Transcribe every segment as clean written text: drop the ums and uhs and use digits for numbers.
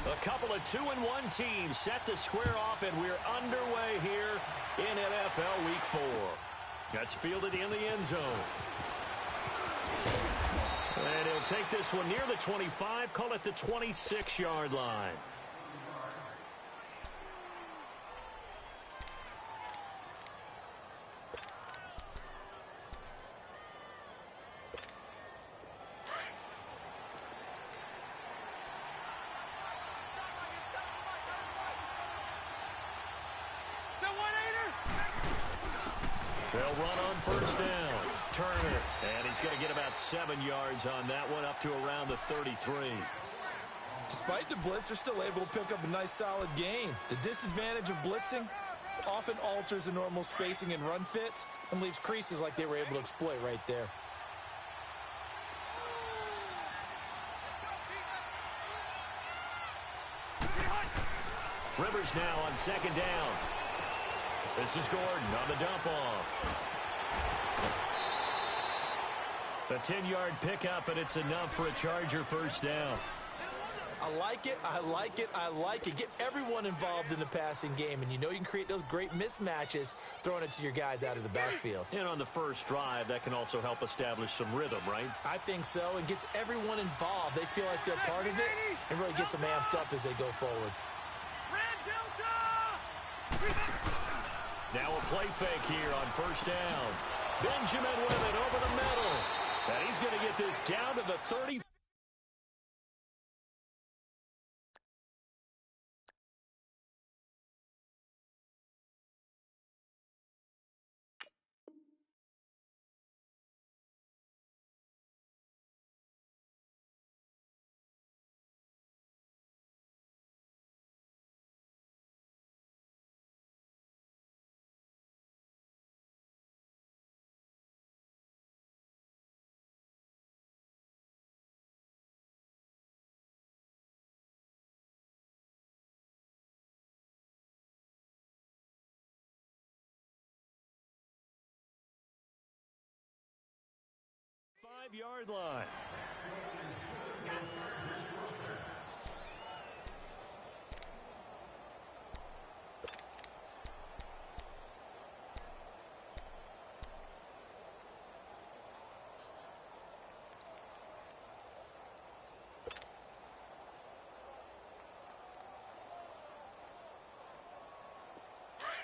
A couple of 2-1 teams set to square off, and we're underway here in NFL Week 4. That's fielded in the end zone. And he'll take this one near the 25, call it the 26-yard line. They'll run on first down. Turner, and he's going to get about 7 yards on that one, up to around the 33. Despite the blitz, they're still able to pick up a nice solid gain. The disadvantage of blitzing often alters the normal spacing and run fits and leaves creases like they were able to exploit right there. Rivers now on second down. This is Gordon on the dump off. A 10-yard pickup, and it's enough for a Charger first down. I like it, I like it, I like it. Get everyone involved in the passing game, and you know you can create those great mismatches throwing it to your guys out of the backfield. And on the first drive, that can also help establish some rhythm, right? I think so, and gets everyone involved. They feel like they're part of it, and really gets them amped up as they go forward. Now a play fake here on first down. Benjamin with it over the middle. And he's going to get this down to the 30. Five-yard line.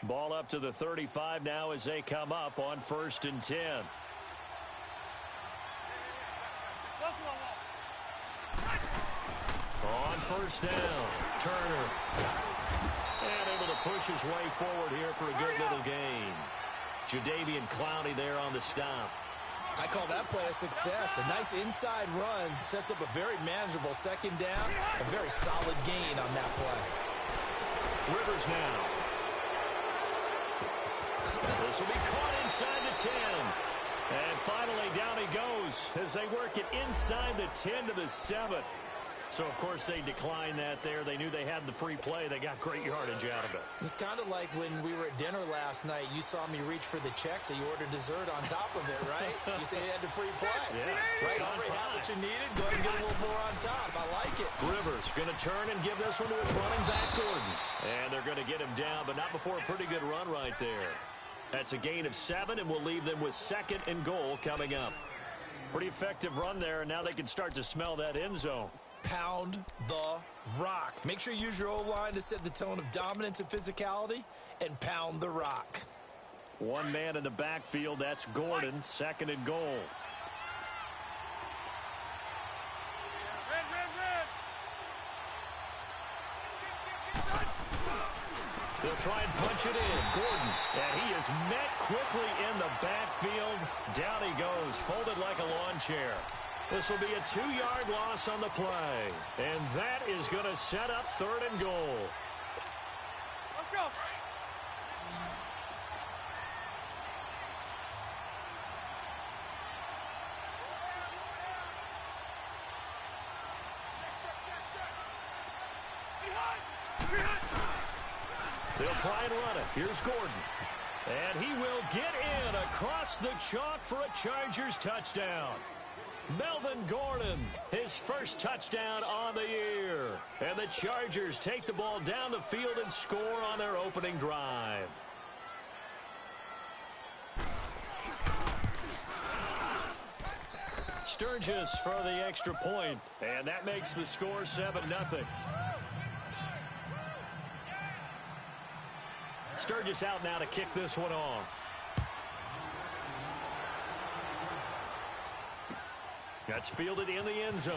Ball up to the 35 now as they come up on 1st and 10. On first down, Turner. And able to push his way forward here for a good little gain. Jadeveon Clowney there on the stop. I call that play a success. A nice inside run sets up a very manageable second down. A very solid gain on that play. Rivers now. This will be caught inside the 10. And finally down he goes as they work it inside the 10 to the 7. So, of course, they declined that there. They knew they had the free play. They got great yardage out of it. It's kind of like when we were at dinner last night. You saw me reach for the check, so you ordered dessert on top of it, right? You say you had the free play. Yeah. Right, already had what you needed. Go ahead and get a little more on top. I like it. Rivers going to turn and give this one to his running back, Gordon. And they're going to get him down, but not before a pretty good run right there. That's a gain of 7, and we'll leave them with 2nd and goal coming up. Pretty effective run there, and now they can start to smell that end zone. Pound the rock. Make sure you use your O-line to set the tone of dominance and physicality, and pound the rock. One man in the backfield, that's Gordon, 2nd and goal. They'll try and punch it in. Gordon, and he is met quickly in the backfield. Down he goes, folded like a lawn chair. This will be a 2-yard loss on the play. And that is going to set up 3rd and goal. Let's go. They'll try and run it. Here's Gordon. And he will get in across the chalk for a Chargers touchdown. Melvin Gordon, his first touchdown on the year. And the the Chargers take the ball down the field and score on their opening drive. Sturgis for the extra point, and that makes the score 7-0. Sturgis out now to kick this one off. That's fielded in the end zone.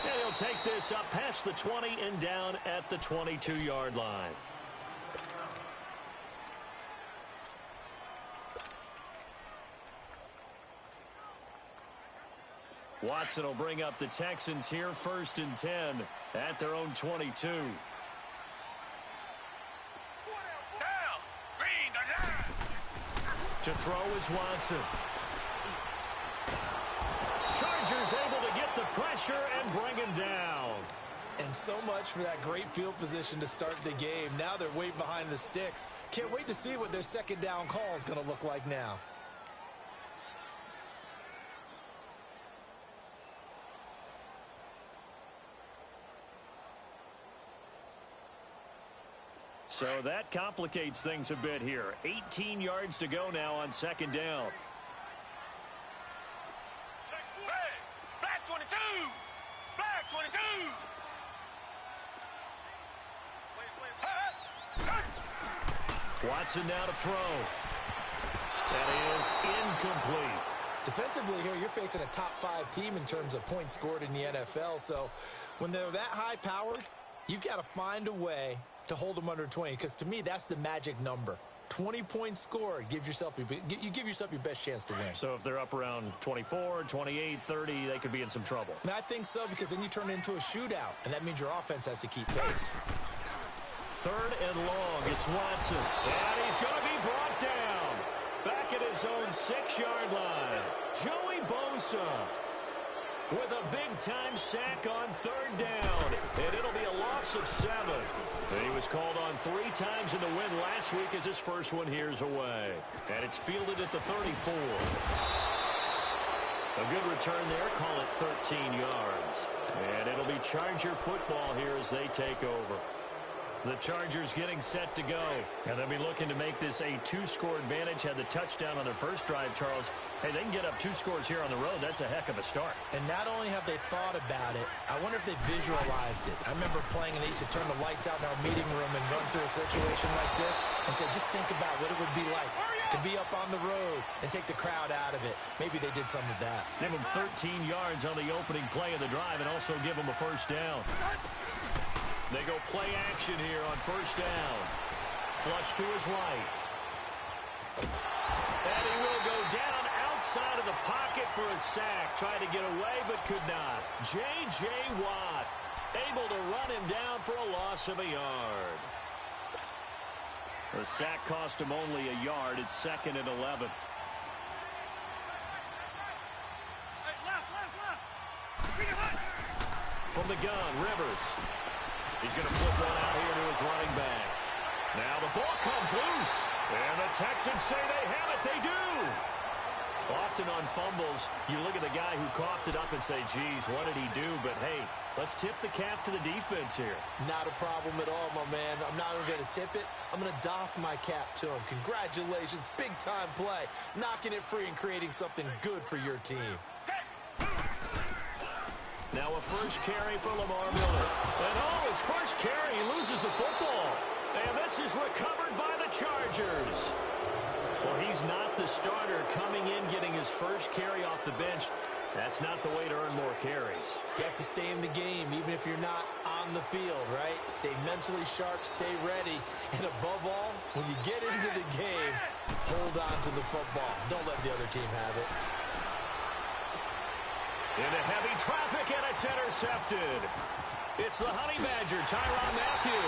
And he'll take this up past the 20 and down at the 22-yard line. Watson will bring up the Texans here, 1st and 10 at their own 22. To throw is Watson. Chargers able to get the pressure and bring him down. And so much for that great field position to start the game. Now they're way behind the sticks. Can't wait to see what their second down call is going to look like now. So that complicates things a bit here. 18 yards to go now on second down. Black 22! Black 22! Watson now to throw. That is incomplete. Defensively here, you're facing a top 5 team in terms of points scored in the NFL. So when they're that high powered, you've got to find a way to hold them under 20, because to me, that's the magic number. 20 points scored, you give yourself your best chance to win. So if they're up around 24, 28, 30, they could be in some trouble. And I think so, because then you turn it into a shootout, and that means your offense has to keep pace. 3rd and long, it's Watson. And he's going to be brought down. Back at his own 6-yard line. Joey Bosa with a big-time sack on 3rd down. And it'll be a loss of 7. And he was called on 3 times in the win last week as his first one here's away. And it's fielded at the 34. A good return there. Call it 13 yards. And it'll be Charger football here as they take over. The Chargers getting set to go. And they'll be looking to make this a 2-score advantage. Had the touchdown on their first drive, Charles. Hey, they can get up 2 scores here on the road. That's a heck of a start. And not only have they thought about it, I wonder if they visualized it. I remember playing and they used to turn the lights out in our meeting room and run through a situation like this and say, just think about what it would be like to be up on the road and take the crowd out of it. Maybe they did some of that. Give them 13 yards on the opening play of the drive and also give them a first down. They go play action here on first down. Flush to his right. And he will go down outside of the pocket for a sack. Tried to get away but could not. J.J. Watt able to run him down for a loss of a yard. The sack cost him only a yard. It's 2nd and 11. From the gun, Rivers. He's going to flip one out here to his running back. Now the ball comes loose. And the Texans say they have it. They do. Often on fumbles, you look at the guy who coughed it up and say, geez, what did he do? But, hey, let's tip the cap to the defense here. Not a problem at all, my man. I'm not even going to tip it. I'm going to doff my cap to him. Congratulations. Big-time play. Knocking it free and creating something good for your team. Now a first carry for Lamar Miller. And his first carry, he loses the football. And this is recovered by the Chargers. Well, he's not the starter coming in, getting his first carry off the bench. That's not the way to earn more carries. You have to stay in the game, even if you're not on the field, right? Stay mentally sharp, stay ready. And above all, when you get into the game, hold on to the football. Don't let the other team have it. Into heavy traffic, and it's intercepted. It's the Honey Badger, Tyrann Mathieu.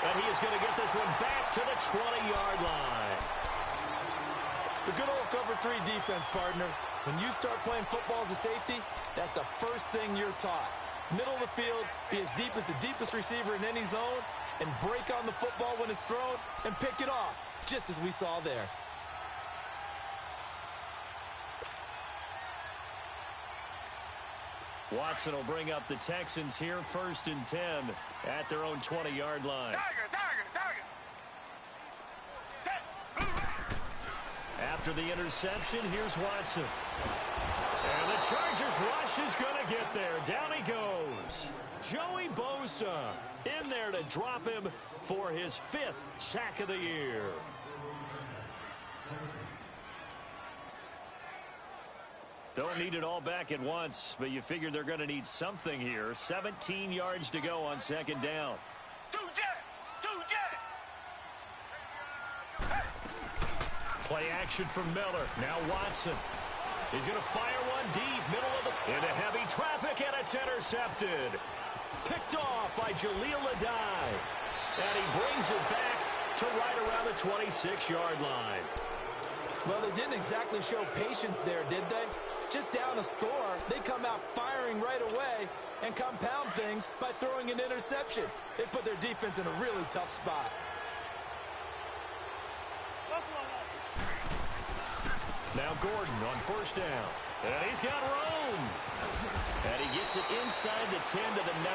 And he is going to get this one back to the 20-yard line. The good old cover 3 defense, partner. When you start playing football as a safety, that's the first thing you're taught. Middle of the field, be as deep as the deepest receiver in any zone, and break on the football when it's thrown and pick it off, just as we saw there. Watson will bring up the Texans here, 1st and 10 at their own 20-yard line. After the interception, here's Watson. And the Chargers rush is going to get there. Down he goes. Joey Bosa in there to drop him for his 5th sack of the year. Don't need it all back at once, but you figure they're going to need something here. 17 yards to go on 2nd down. Play action from Miller. Now Watson. He's going to fire one deep, middle of the... into heavy traffic, and it's intercepted. Picked off by Jaleel Adai. And he brings it back to right around the 26-yard line. Well, they didn't exactly show patience there, did they? Just down a score, they come out firing right away and compound things by throwing an interception. They put their defense in a really tough spot. Now Gordon on 1st down. And he's got room. And he gets it inside the 10 to the 9.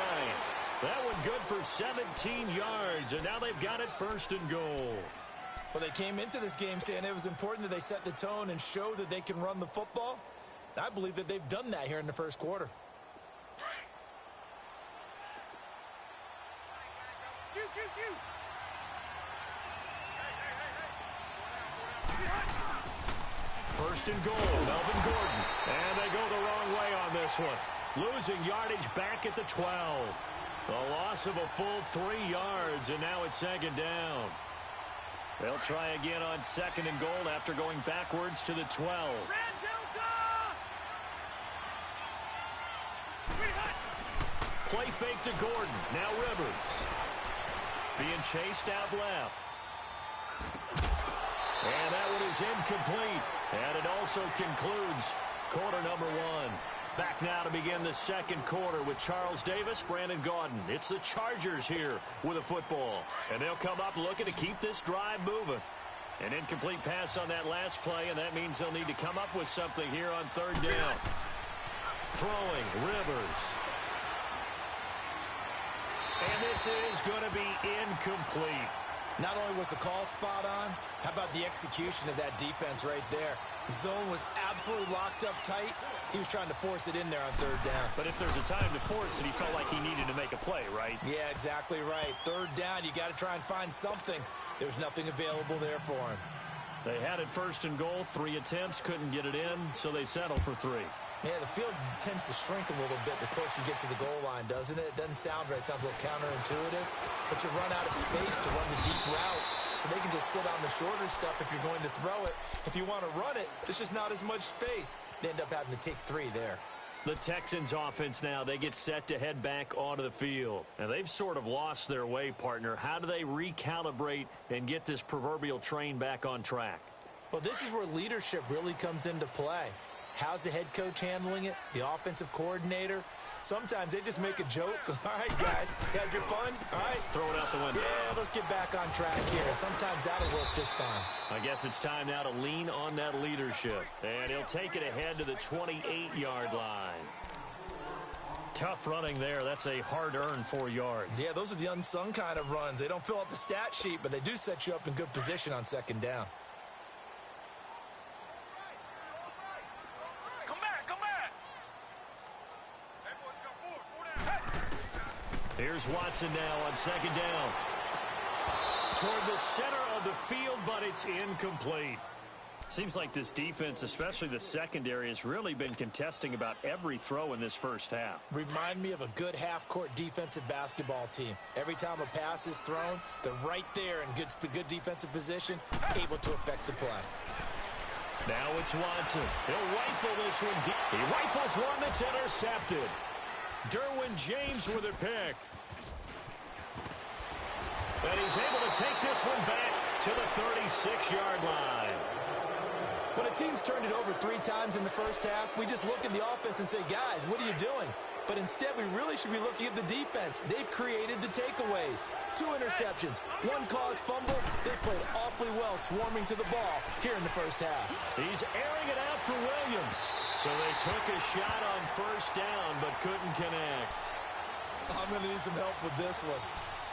That one good for 17 yards. And now they've got it 1st and goal. Well, they came into this game saying it was important that they set the tone and show that they can run the football. I believe that they've done that here in the 1st quarter. First and goal, Melvin Gordon. And they go the wrong way on this one. Losing yardage back at the 12. A loss of a full 3 yards, and now it's 2nd down. They'll try again on 2nd and goal after going backwards to the 12. Play fake to Gordon. Now Rivers. Being chased out left. And that one is incomplete. And it also concludes quarter number 1. Back now to begin the 2nd quarter with Charles Davis, Brandon Gaudin. It's the Chargers here with a football. And they'll come up looking to keep this drive moving. An incomplete pass on that last play, and that means they'll need to come up with something here on 3rd down. Throwing, Rivers. And this is going to be incomplete. Not only was the call spot on, how about the execution of that defense right there? The zone was absolutely locked up tight. He was trying to force it in there on 3rd down. But if there's a time to force it, he felt like he needed to make a play, right? Yeah, exactly right. 3rd down, you got to try and find something. There's nothing available there for him. They had it 1st and goal, 3 attempts, couldn't get it in, so they settle for 3. Yeah, the field tends to shrink a little bit the closer you get to the goal line, doesn't it? It doesn't sound right. It sounds a little counterintuitive. But you run out of space to run the deep routes, so they can just sit on the shorter stuff if you're going to throw it. If you want to run it, there's just not as much space. They end up having to take 3 there. The Texans offense now, they get set to head back onto the field. And they've sort of lost their way, partner. How do they recalibrate and get this proverbial train back on track? Well, this is where leadership really comes into play. How's the head coach handling it? The offensive coordinator? Sometimes they just make a joke. All right, guys, had your fun? All right. Throw it out the window. Yeah, let's get back on track here. And sometimes that'll work just fine. I guess it's time now to lean on that leadership. And he'll take it ahead to the 28-yard line. Tough running there. That's a hard-earned 4 yards. Yeah, those are the unsung kind of runs. They don't fill up the stat sheet, but they do set you up in good position on 2nd down. Here's Watson now on 2nd down. Toward the center of the field, but it's incomplete. Seems like this defense, especially the secondary, has really been contesting about every throw in this first half. Remind me of a good half-court defensive basketball team. Every time a pass is thrown, they're right there in good defensive position, able to affect the play. Now it's Watson. He'll rifle this one deep. He rifles one that's intercepted. Derwin James with a pick. And he's able to take this one back to the 36-yard line. When a team's turned it over 3 times in the first half, we just look at the offense and say, guys, what are you doing? But instead, we really should be looking at the defense. They've created the takeaways. 2 interceptions, 1 caused fumble. They played awfully well swarming to the ball here in the first half. He's airing it out for Williams. So they took a shot on first down but couldn't connect. I'm going to need some help with this one.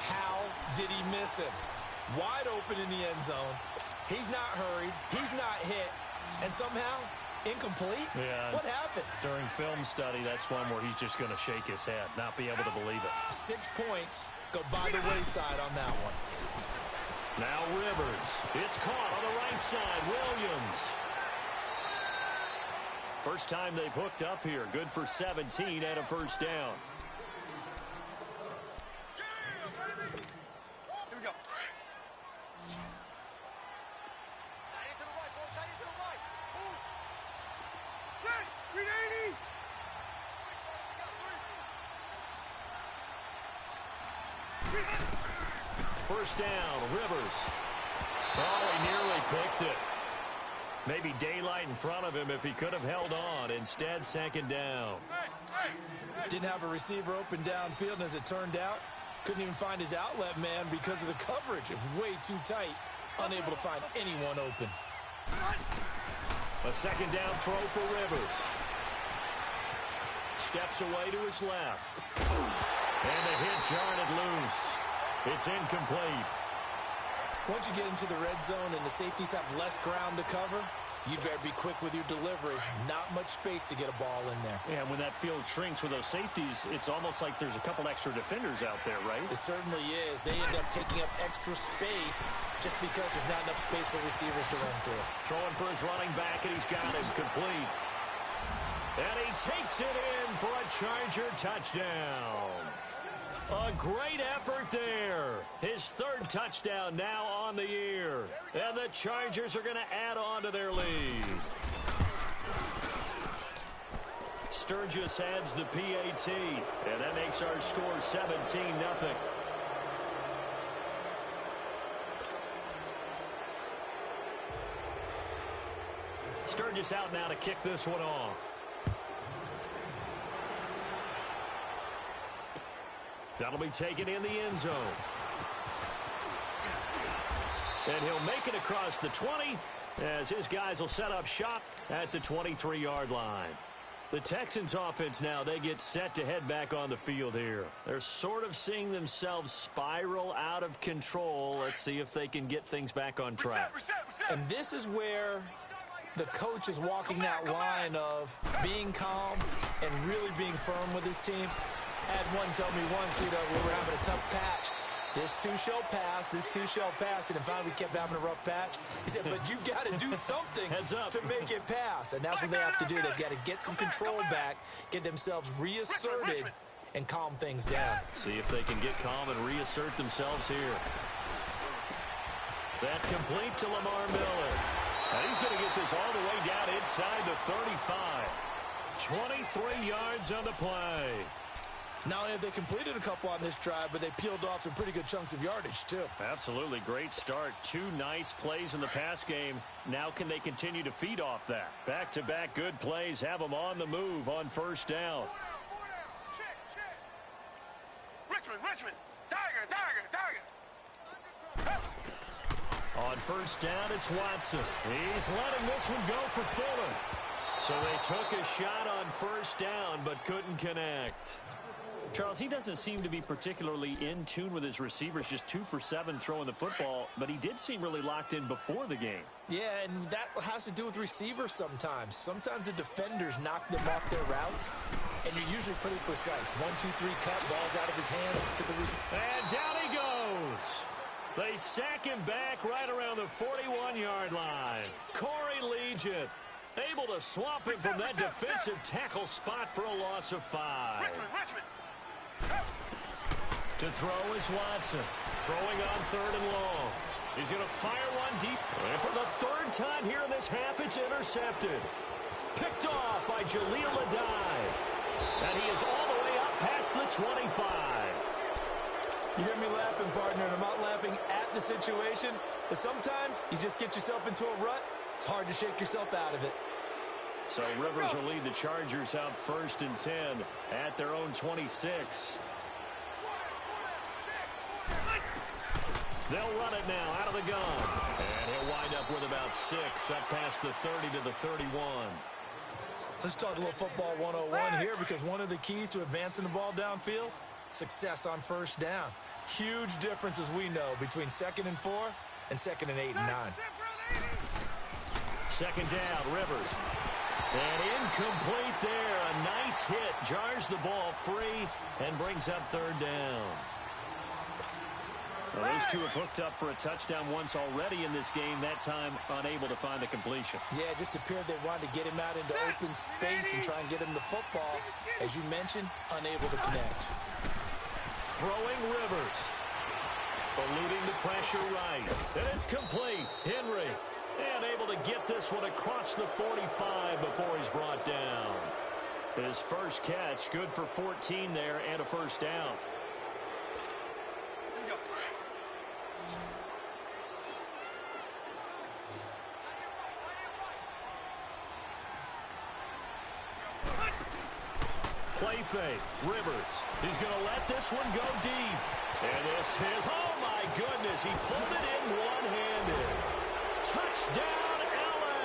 How did he miss him? Wide open in the end zone. He's not hurried. He's not hit. And somehow, incomplete? Yeah. What happened? During film study, that's one where he's just going to shake his head, not be able to believe it. 6 points go by the wayside on that one. Now Rivers. It's caught on the right side. Williams. First time they've hooked up here. Good for 17 and a first down. Here we go. Tight to the right, boy. Tight to the right. Move. Set. 380. First down, Rivers. Oh, he nearly picked it. Maybe daylight in front of him if he could have held on. Instead, second down. Didn't have a receiver open downfield, and as it turned out, couldn't even find his outlet man because of the coverage. It was way too tight, unable to find anyone open. A second down throw for Rivers. Steps away to his left. And the hit jarred it loose. It's incomplete. Once you get into the red zone and the safeties have less ground to cover, you better be quick with your delivery. Not much space to get a ball in there. Yeah, when that field shrinks with those safeties, it's almost like there's a couple extra defenders out there, right? It certainly is. They end up taking up extra space just because there's not enough space for receivers to run through. Throwing for his running back, and he's got him complete. And he takes it in for a Charger touchdown. A great effort there. His 3rd touchdown now on the year. And the Chargers are going to add on to their lead. Sturgis adds the PAT. And that makes our score 17-0. Sturgis out now to kick this one off. That'll be taken in the end zone. And he'll make it across the 20 as his guys will set up shop at the 23-yard line. The Texans offense now, they get set to head back on the field here. They're sort of seeing themselves spiral out of control. Let's see if they can get things back on track. And this is where the coach is walking that line of being calm and really being firm with his team. I had one tell me once, we were having a tough patch. This too shall pass, this too shall pass, and then finally kept having a rough patch. He said, but you got to do something to make it pass, and that's what they have to do. They've got to get some control back, get themselves reasserted, and calm things down. See if they can get calm and reassert themselves here. That complete to Lamar Miller. And he's going to get this all the way down inside the 35. 23 yards on the play. Not only have they completed a couple on this drive, but they peeled off some pretty good chunks of yardage, too. Absolutely. Great start. 2 nice plays in the pass game. Now can they continue to feed off that? Back-to-back good plays have them on the move on first down. Richmond. Tiger. On first down, it's Watson. He's letting this one go for Fuller. So they took a shot on first down, but couldn't connect. Charles, he doesn't seem to be particularly in tune with his receivers, just 2 for 7 throwing the football, but he did seem really locked in before the game. Yeah, and that has to do with receivers sometimes. Sometimes the defenders knock them off their route, and you're usually pretty precise. 1, 2, 3 cut, ball's out of his hands to the receiver. And down he goes. They sack him back right around the 41-yard line. Corey Legion able to swap him from that defensive tackle spot for a loss of 5. Richmond. To throw is Watson. Throwing on 3rd and long. He's going to fire one deep. And for the 3rd time here in this half, it's intercepted. Picked off by Jaleel Adai. And he is all the way up past the 25. You hear me laughing, partner, and I'm not laughing at the situation, but sometimes you just get yourself into a rut. It's hard to shake yourself out of it. So Rivers will lead the Chargers out 1st and 10 at their own 26. They'll run it now out of the gun. And he'll wind up with about 6 up past the 30 to the 31. Let's talk a little football 101 here, because one of the keys to advancing the ball downfield, success on first down. Huge difference, as we know, between 2nd and 4 and 2nd and 8 and 9. 2nd down, Rivers. And incomplete there. A nice hit. Jars the ball free and brings up 3rd down. Well, those two have hooked up for a touchdown once already in this game, that time unable to find the completion. Yeah, it just appeared they wanted to get him out into open space and try and get him the football. As you mentioned, unable to connect. Throwing Rivers. Eluding the pressure right. And it's complete. Henry. And able to get this one across the 45 before he's brought down. His first catch, good for 14 there and a first down. Play fake. Rivers. He's going to let this one go deep. And this is, oh my goodness, he pulled it in one-handed. Touchdown, LA!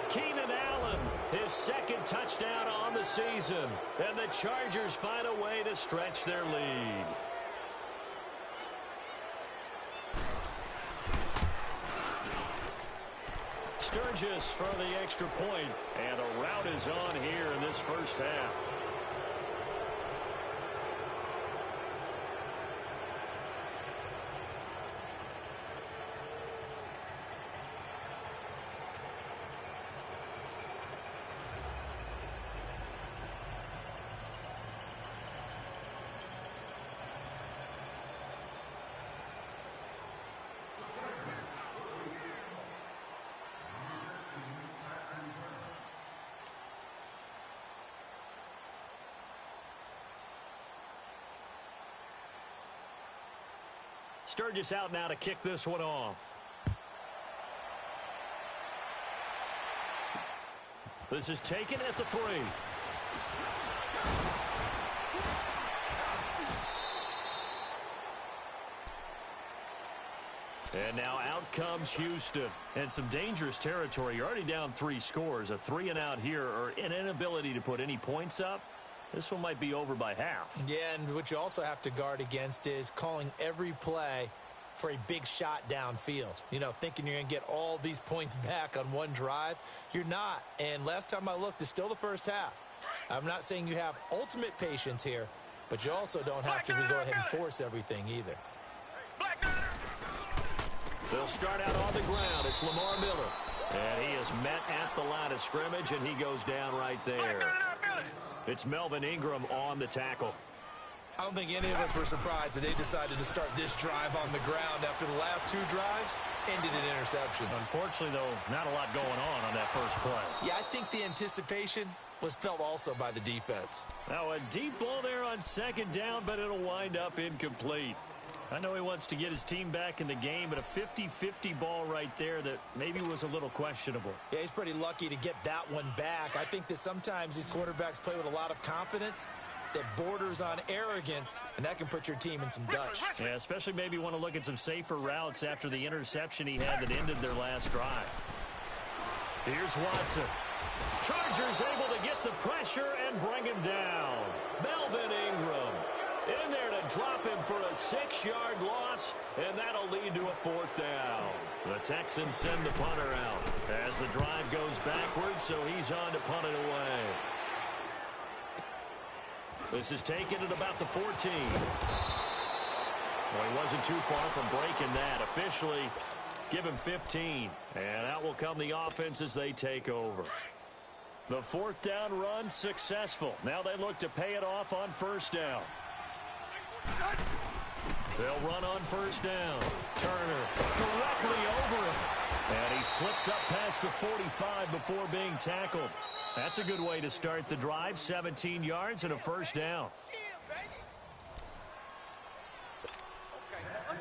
Keenan Allen, his 2nd touchdown on the season. And the Chargers find a way to stretch their lead. Sturgis for the extra point, and a rout is on here in this first half. Sturgis out now to kick this one off. This is taken at the 3. And now out comes Houston. And some dangerous territory. You're already down 3 scores. A 3-and-out here, or an inability to put any points up. This one might be over by half. Yeah, and what you also have to guard against is calling every play for a big shot downfield. You know, thinking you're going to get all these points back on one drive. You're not. And last time I looked, it's still the first half. I'm not saying you have ultimate patience here, but you also don't have to go ahead and force everything either. They'll start out on the ground. It's Lamar Miller. And he is met at the line of scrimmage, and he goes down right there. It's Melvin Ingram on the tackle. I don't think any of us were surprised that they decided to start this drive on the ground after the last 2 drives ended in interceptions. Unfortunately, though, not a lot going on that first play. Yeah, I think the anticipation was felt also by the defense. Now a deep ball there on 2nd down, but it'll wind up incomplete. I know he wants to get his team back in the game, but a 50-50 ball right there that maybe was a little questionable. Yeah, he's pretty lucky to get that one back. I think that sometimes these quarterbacks play with a lot of confidence that borders on arrogance, and that can put your team in some dutch. Yeah, especially maybe want to look at some safer routes after the interception he had that ended their last drive. Here's Watson. Chargers able to get the pressure and bring him down. Melvin Ingram in there to drop him for a 6-yard loss, and that'll lead to a 4th down. The Texans send the punter out as the drive goes backwards, so he's on to punt it away. This is taken at about the 14. Well, he wasn't too far from breaking that. Officially, give him 15. And out will come the offense as they take over. The 4th down run successful. Now they look to pay it off on 1st down. They'll run on 1st down. Turner directly over him. And he slips up past the 45 before being tackled. That's a good way to start the drive. 17 yards and a 1st down.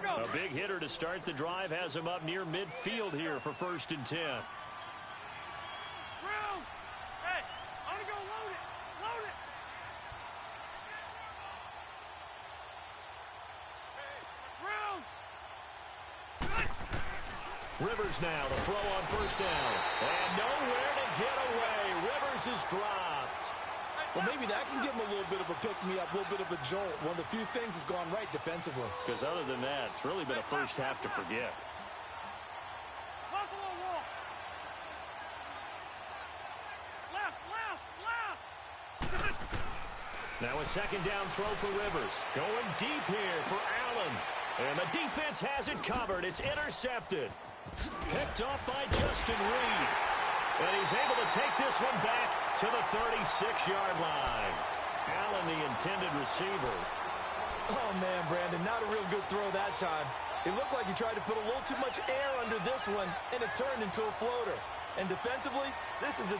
A big hitter to start the drive has him up near midfield here for 1st and 10. Rivers now, the throw on first down. And nowhere to get away. Rivers is dropped. Well, maybe that can give him a little bit of a pick-me-up, a little bit of a jolt. One of the few things has gone right defensively. Because other than that, it's really been a first half to forget. Now a second down throw for Rivers. Going deep here for Allen. And the defense has it covered. It's intercepted. Picked off by Justin Reed. And he's able to take this one back to the 36-yard line. Allen, the intended receiver. Oh, man, Brandon, not a real good throw that time. It looked like he tried to put a little too much air under this one, and it turned into a floater. And defensively, this is a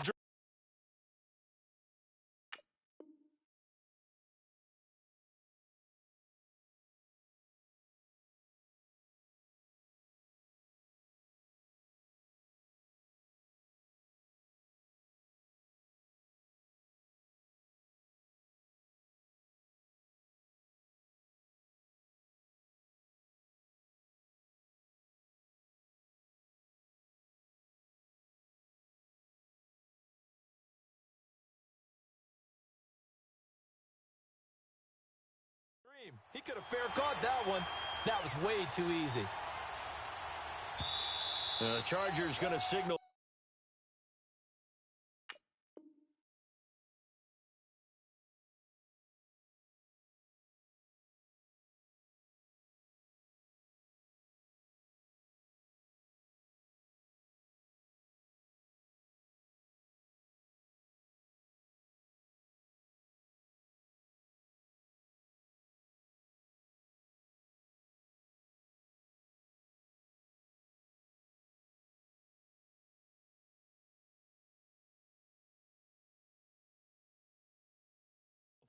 He could have fair caught that one. That was way too easy. The Chargers going to signal.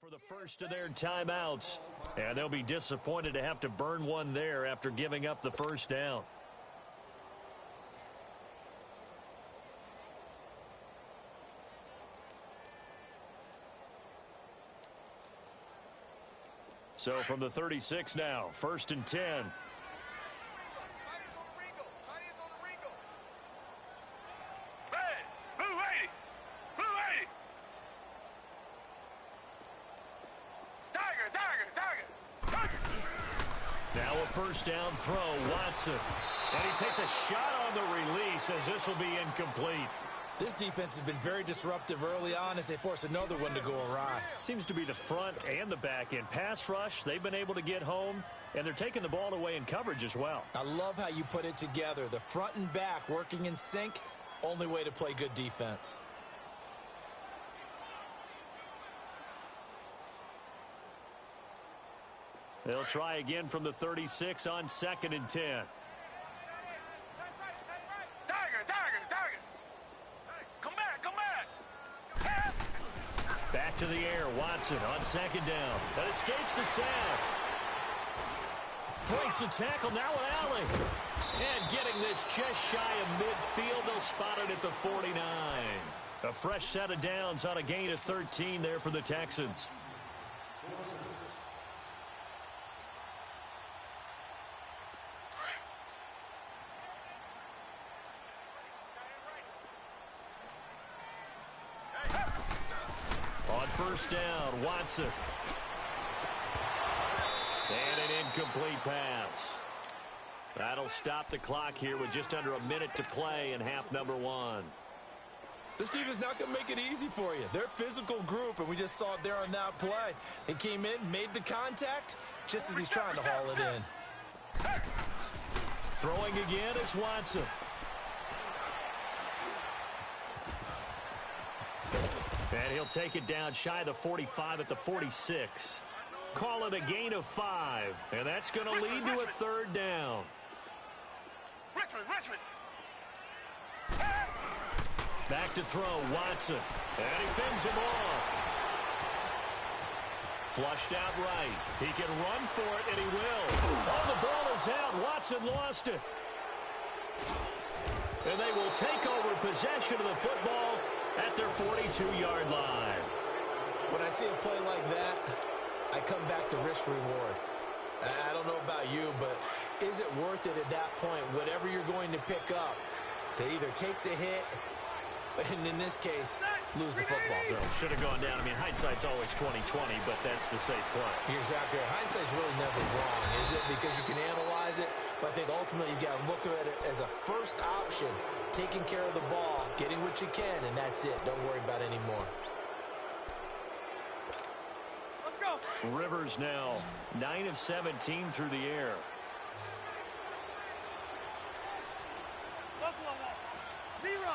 For the first of their timeouts. And they'll be disappointed to have to burn one there after giving up the first down. So from the 36 now, 1st and 10. Now a first down throw, Watson. And he takes a shot on the release as this will be incomplete. This defense has been very disruptive early on as they force another one to go awry. Seems to be the front and the back end. Pass rush, they've been able to get home, and they're taking the ball away in coverage as well. I love how you put it together. The front and back working in sync, only way to play good defense. They'll try again from the 36 on 2nd and 10. Back to the air, Watson on 2nd down. That escapes the sack. Breaks the tackle, now with Allen. And getting this just shy of midfield, they'll spot it at the 49. A fresh set of downs on a gain of 13 there for the Texans. First down, Watson. And an incomplete pass. That'll stop the clock here with just under a minute to play in half number 1. This team is not going to make it easy for you. They're a physical group, and we just saw it there on that play. It came in, made the contact, just as he's trying to haul it in. Throwing again is Watson. And he'll take it down shy of the 45 at the 46. Call it a gain of 5. And that's going to lead to a 3rd down. Richmond. Back to throw, Watson. And he fends him off. Flushed out right. He can run for it, and he will. Oh, the ball is out. Watson lost it. And they will take over possession of the football at their 42-yard line. When I see a play like that, I come back to risk reward. I don't know about you, but is it worth it at that point, whatever you're going to pick up, to either take the hit, and in this case, lose the football? So should have gone down. I mean, hindsight's always 20/20, but that's the safe play. You're exactly right. Hindsight's really never wrong, is it? Because you can analyze it, but I think ultimately you got to look at it as a first option, taking care of the ball, getting what you can, and that's it. Don't worry about it anymore. Let's go. Rivers now 9 of 17 through the air. Zero.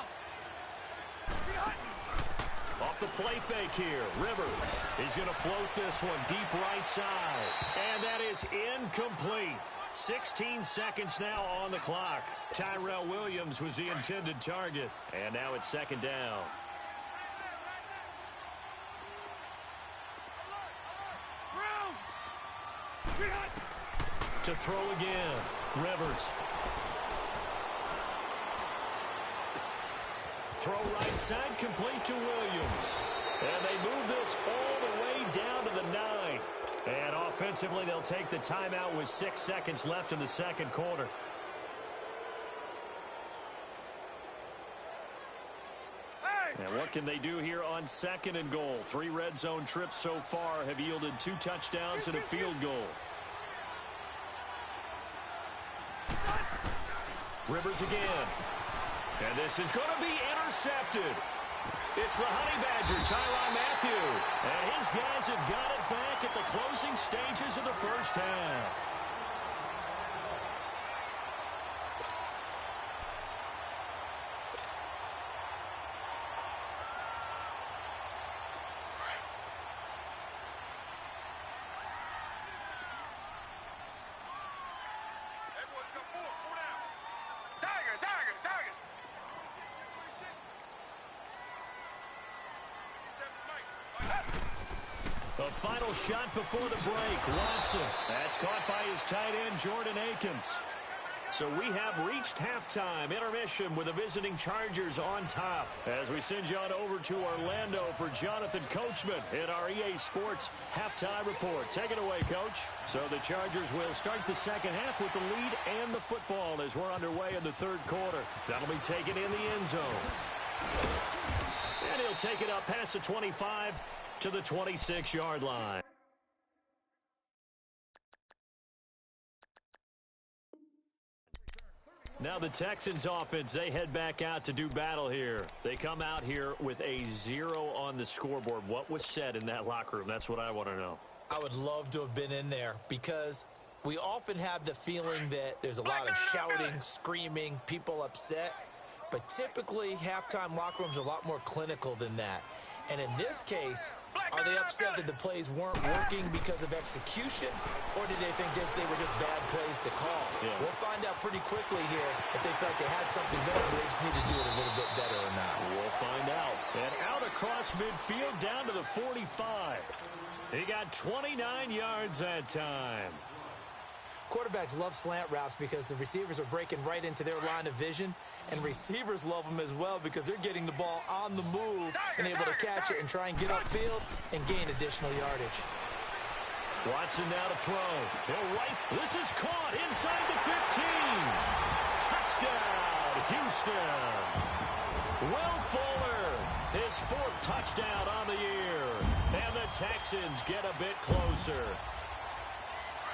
Off the play fake here, Rivers. He's going to float this one deep right side. And that is incomplete. 16 seconds now on the clock. Tyrell Williams was the intended target. And now it's second down. To throw again, Rivers. Throw right side, complete to Williams. And they move this all the way down to the 9. And offensively, they'll take the timeout with 6 seconds left in the second quarter. And what can they do here on second and goal? 3 red zone trips so far have yielded 2 touchdowns and a field goal. Rivers again. And this is going to be intercepted. It's the Honey Badger, Tyrann Mathieu. And his guys have got it back at the closing stages of the first half. Everyone's got four down. Dagger. The final shot before the break. Watson. That's caught by his tight end, Jordan Akins. So we have reached halftime. Intermission with the visiting Chargers on top. As we send you on over to Orlando for Jonathan Coachman in our EA Sports halftime report. Take it away, Coach. So the Chargers will start the second half with the lead and the football as we're underway in the third quarter. That'll be taken in the end zone. And he'll take it up past the 25 to the 26-yard line. Now the Texans offense, they head back out to do battle here. They come out here with a 0 on the scoreboard. What was said in that locker room? That's what I want to know. I would love to have been in there because we often have the feeling that there's a lot of shouting, screaming, people upset. But typically, halftime locker rooms are a lot more clinical than that. And in this case, are they upset that the plays weren't working because of execution, or did they think they were just bad plays to call? Yeah. We'll find out pretty quickly here if they felt like they had something going, but they just need to do it a little bit better or not. We'll find out. And out across midfield down to the 45. He got 29 yards that time. Quarterbacks love slant routes because the receivers are breaking right into their line of vision, and receivers love them as well because they're getting the ball on the move and able to catch it and try and get upfield and gain additional yardage. Watson now to throw. He'll right. This is caught inside the 15. Touchdown, Houston. Will Fuller, his 4th touchdown on the year. And the Texans get a bit closer.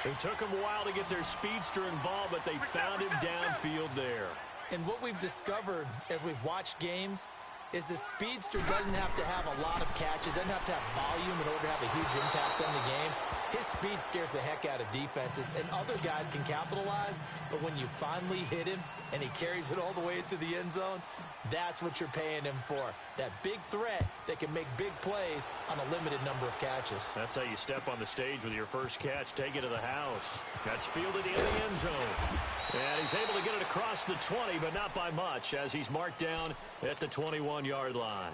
It took them a while to get their speedster involved, but they found him downfield there. And what we've discovered as we've watched games is the speedster doesn't have to have a lot of catches, doesn't have to have volume in order to have a huge impact on the game. His speed scares the heck out of defenses, and other guys can capitalize, but when you finally hit him and he carries it all the way into the end zone, that's what you're paying him for. That big threat that can make big plays on a limited number of catches. That's how you step on the stage with your first catch. Take it to the house. That's fielded in the end zone. And he's able to get it across the 20, but not by much, as he's marked down at the 21-yard line.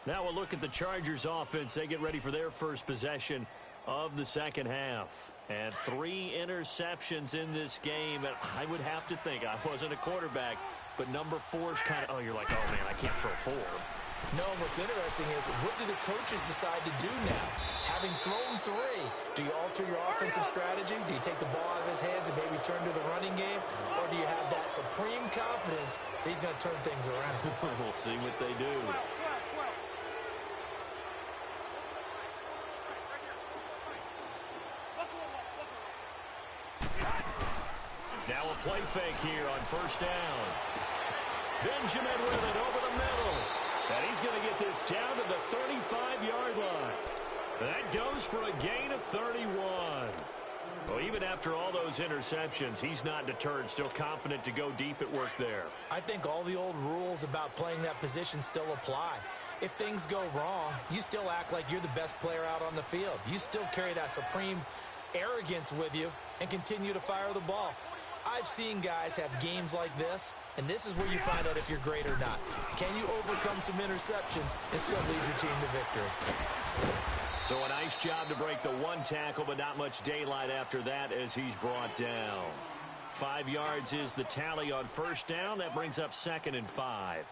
Now we'll look at the Chargers offense. They get ready for their first possession of the second half. And 3 interceptions in this game. And I would have to think, I wasn't a quarterback, but number 4 is kind of, oh, you're like, oh, man, I can't throw 4. No, what's interesting is, what do the coaches decide to do now? Having thrown 3, do you alter your offensive strategy? Do you take the ball out of his hands and maybe turn to the running game? Or do you have that supreme confidence that he's going to turn things around? We'll see what they do. 12. Now a play fake here on first down. Benjamin with it over the middle. And he's going to get this down to the 35-yard line. That goes for a gain of 31. Well, even after all those interceptions, he's not deterred, still confident to go deep at work there. I think all the old rules about playing that position still apply. If things go wrong, you still act like you're the best player out on the field. You still carry that supreme arrogance with you and continue to fire the ball. I've seen guys have games like this, and this is where you find out if you're great or not. Can you overcome some interceptions and still lead your team to victory? So a nice job to break the 1 tackle, but not much daylight after that as he's brought down. 5 yards is the tally on first down. That brings up 2nd and 5.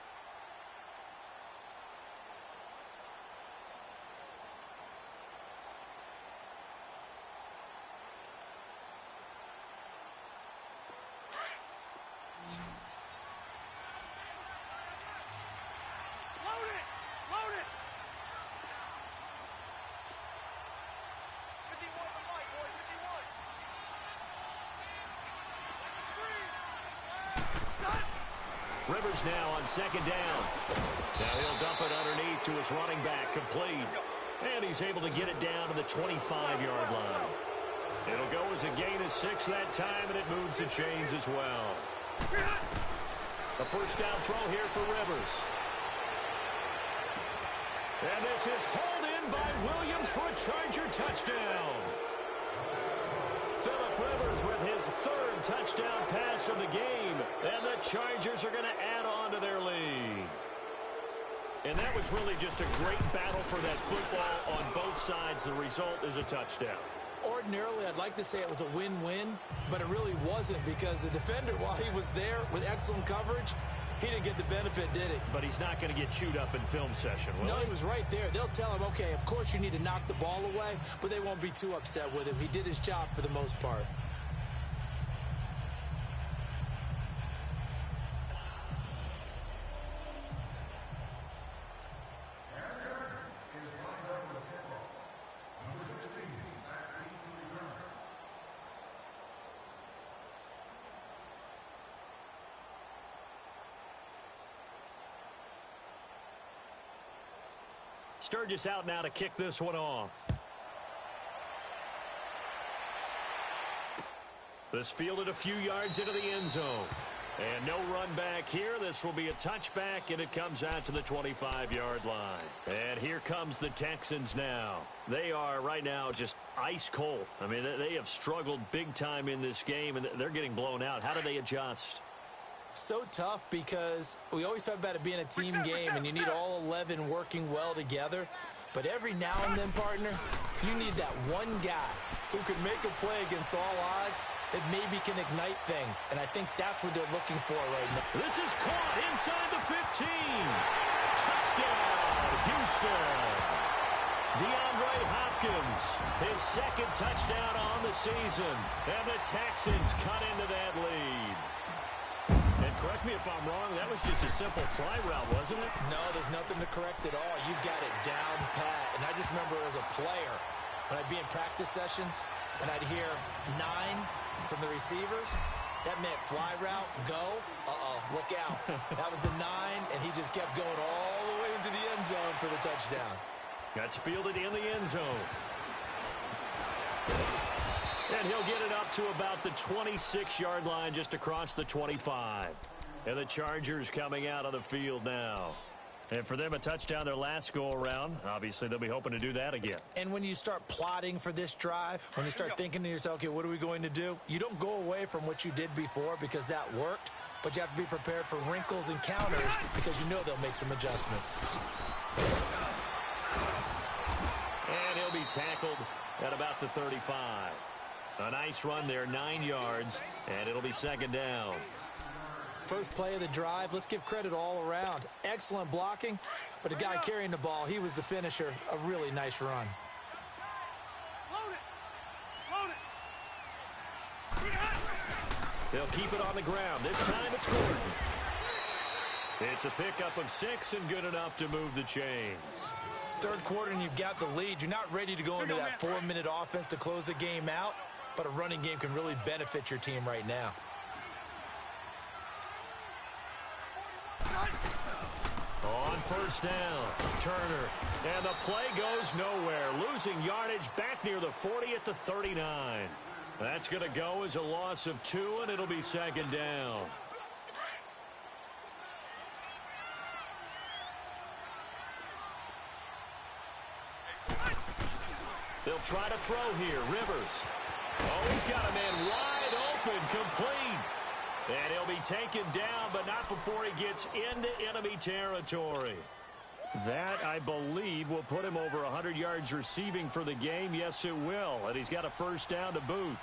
Load it! 51 on the right, boys, 51. Rivers now on 2nd down. Now he'll dump it underneath to his running back, complete. And he's able to get it down to the 25-yard line. It'll go as a gain of 6 that time, and it moves the chains as well. A first down throw here for Rivers. And this is hauled in by Williams for a Charger touchdown. Phillip Rivers with his 3rd touchdown pass of the game. And the Chargers are going to add on to their lead. And that was really just a great battle for that football on both sides. The result is a touchdown. Ordinarily, I'd like to say it was a win-win, but it really wasn't, because the defender, while he was there with excellent coverage, he didn't get the benefit, did he? But he's not going to get chewed up in film session, will No, he? he was right there. They'll tell him, okay, of course you need to knock the ball away, but they won't be too upset with him. He did his job for the most part. Sturgis out now to kick this one off. This fielded a few yards into the end zone. And no run back here. This will be a touchback, and it comes out to the 25-yard line. And here comes the Texans now. They are right now just ice cold. I mean, they have struggled big time in this game, and they're getting blown out. How do they adjust? So tough, because we always talk about it being a team game and you need all 11 working well together. But every now and then, partner, you need that one guy who can make a play against all odds that maybe can ignite things. And I think that's what they're looking for right now. This is caught inside the 15. Touchdown, Houston. DeAndre Hopkins, his 2nd touchdown on the season. And the Texans cut into that lead. And correct me if I'm wrong, that was just a simple fly route, wasn't it? No, there's nothing to correct at all. You got it down pat. And I just remember as a player, when I'd be in practice sessions and I'd hear 9 from the receivers, that meant fly route, go, look out. That was the 9, and he just kept going all the way into the end zone for the touchdown. That's fielded in the end zone. And he'll get it up to about the 26-yard line, just across the 25. And the Chargers coming out on the field now. And for them, a touchdown their last go-around. Obviously, they'll be hoping to do that again. And when you start plotting for this drive, when you start thinking to yourself, okay, what are we going to do? You don't go away from what you did before because that worked, but you have to be prepared for wrinkles and counters because you know they'll make some adjustments. And he'll be tackled at about the 35. A nice run there, 9 yards, and it'll be 2nd down. First play of the drive, let's give credit all around. Excellent blocking, but the guy carrying the ball, he was the finisher. A really nice run. Load it. Load it. They'll keep it on the ground. This time it's Gordon. It's a pickup of 6 and good enough to move the chains. Third quarter and you've got the lead. You're not ready to go into that 4-minute offense to close the game out, but a running game can really benefit your team right now. On first down, Turner. And the play goes nowhere. Losing yardage back near the 40 at the 39. That's going to go as a loss of 2, and it'll be second down. They'll try to throw here. Rivers. Oh, he's got a man wide open, complete. And he'll be taken down, but not before he gets into enemy territory. That, I believe, will put him over 100 yards receiving for the game. Yes, it will. And he's got a first down to boot.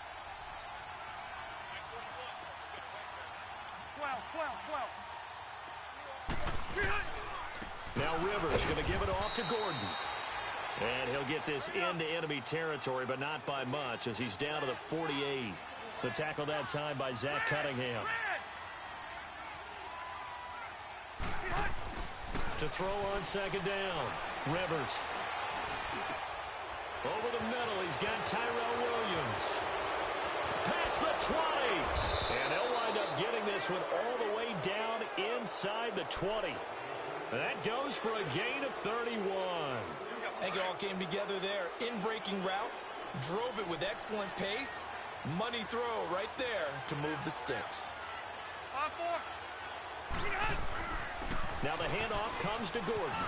12. Now Rivers going to give it off to Gordon. And he'll get this into enemy territory, but not by much, as he's down to the 48. The tackle that time by Zach Cunningham. To throw on second down. Rivers. Over the middle, he's got Tyrell Williams. Past the 20. And they'll wind up getting this one all the way down inside the 20. That goes for a gain of 31. I think it all came together there. In-breaking route, drove it with excellent pace. Money throw right there to move the sticks. 5-4. Now the handoff comes to Gordon.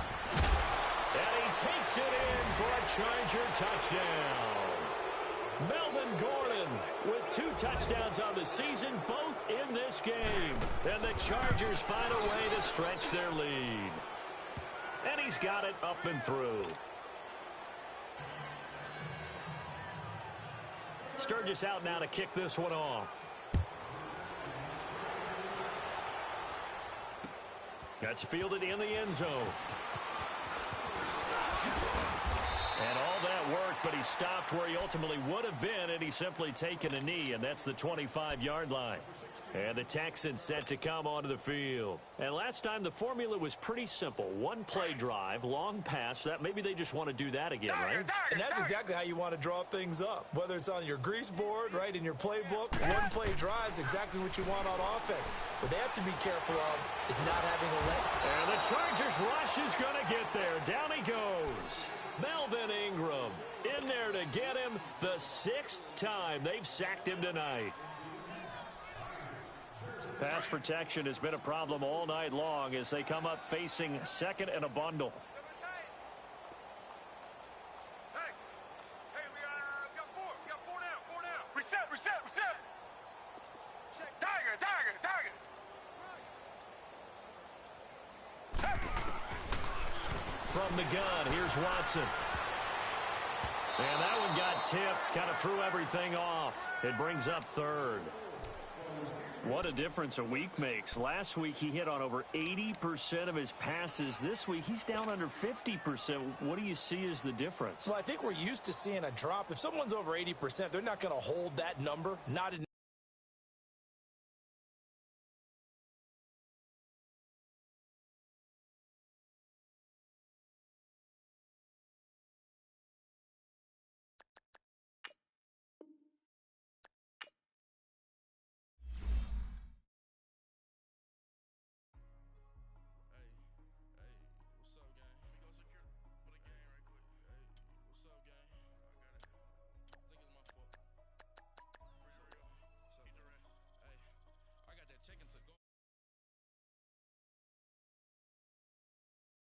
And he takes it in for a Charger touchdown. Melvin Gordon with 2 touchdowns on the season, both in this game. And the Chargers find a way to stretch their lead. And he's got it up and through. Sturgis out now to kick this one off. That's fielded in the end zone. And all that worked, but he stopped where he ultimately would have been, and he's simply taken a knee, and that's the 25-yard line. And the Texans set to come onto the field. And last time the formula was pretty simple. 1-play drive, long pass. That maybe they just want to do that again, right? And that's exactly how you want to draw things up. Whether it's on your grease board, right, in your playbook, 1-play drive is exactly what you want on offense. What they have to be careful of is not having a let. And the Chargers rush is going to get there. Down he goes. Melvin Ingram in there to get him the 6th time they've sacked him tonight. Pass protection has been a problem all night long as they come up facing second and a bundle. Hey, we got 4. We got 4 down. 4 down. Reset. Tiger. From the gun, here's Watson. And that one got tipped, kind of threw everything off. It brings up 3rd. What a difference a week makes. Last week he hit on over 80% of his passes. This week he's down under 50%. What do you see as the difference? Well, I think we're used to seeing a drop. If someone's over 80%, they're not going to hold that number. Not in